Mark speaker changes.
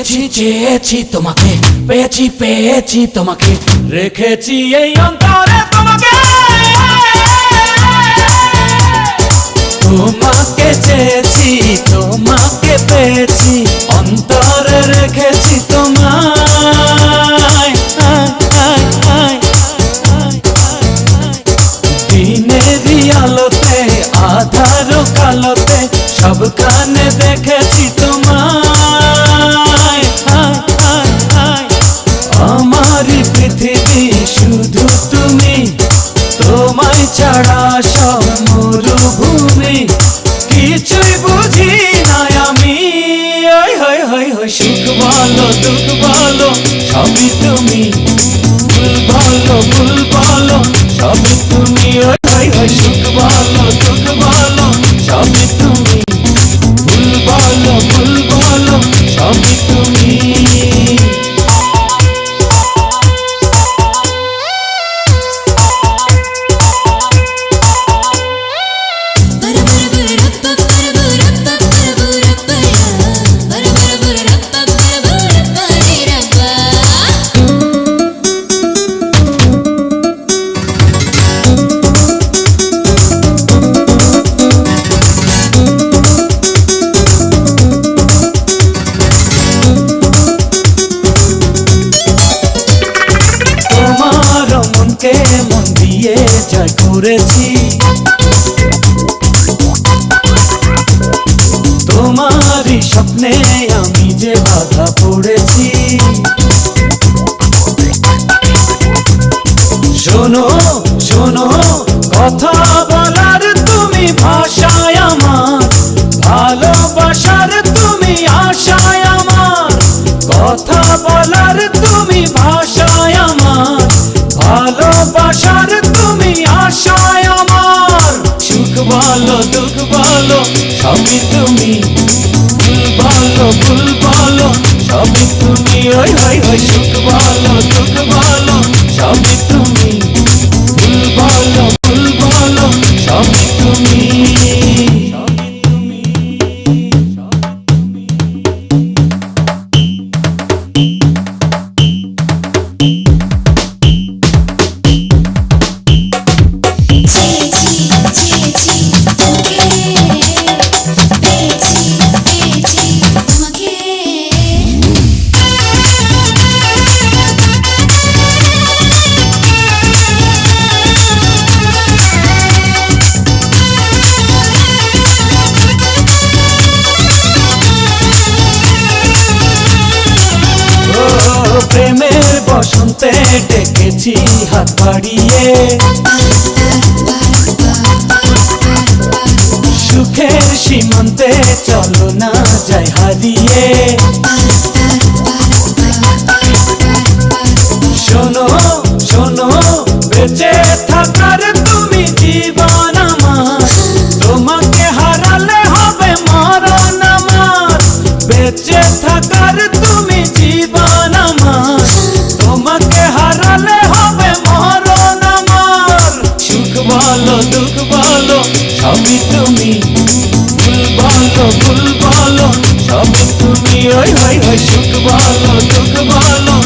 Speaker 1: চেয়েছি চেয়েছি তোমাকে, পেয়েছি পেয়েছি তোমাকে, রেখেছি এই অন্তরে তোমাকে। তোমাকে চেয়েছি তোমাকে পেয়েছি, অন্তরে রেখেছি তোমায়। দিনেরই আলোতে আধার কালোতে সবখানে দেখেছি তোমায়। আমারই পৃথিবী শুধু তুমি, তোমায় ছাড়া সব মরুভূমি, কিছুই বুঝি না আমি। সুখ বলো দুঃখ বলো সবই তুমি, ভুল বলো ভুল বলো সবই তুমি। সুখ বলো দুঃখ বলো সবই তুমি, ভুল বলো ভুল বলো সবই তুমি। মন দিয়ে জয় করেছি, তোমারই স্বপ্নে আমি যে বাধা পড়েছি। শোনো শোনো কথা বলার তুমি ভাষায় আমার, ভালোবাসার তুমি আশায় আমার। কথা বলার তুমি ভাষায় আমার, ভালোবাসার তুমি আশায় আমার। সুখ বলো দুঃখ বলো সবই তুমি, ভুল বলো ভুল বলো সবই তুমি। সুখ বলো দুঃখ বলো সবই তুমি, ভুল বলো ভুল বলো সবই তুমি। প্রেমের বসন্তে ডেকেছি হাত বাড়িয়ে, সুখের সীমান্তে চলো না যাই হারিয়ে। শোনো শোনো বেঁচে থাকার তুমি জীবন আমার, তোমাকে হারালে হবে মরণ আমার। বেঁচে থাকার তুমি জীবন আমার, তোমাকে হারালে হবে মরণ আমার। সুখ বলো দুঃখ বলো সবই তুমি, ভুল বলো ভুল বলো সবই তুমি। সুখ বলো দুঃখ বলো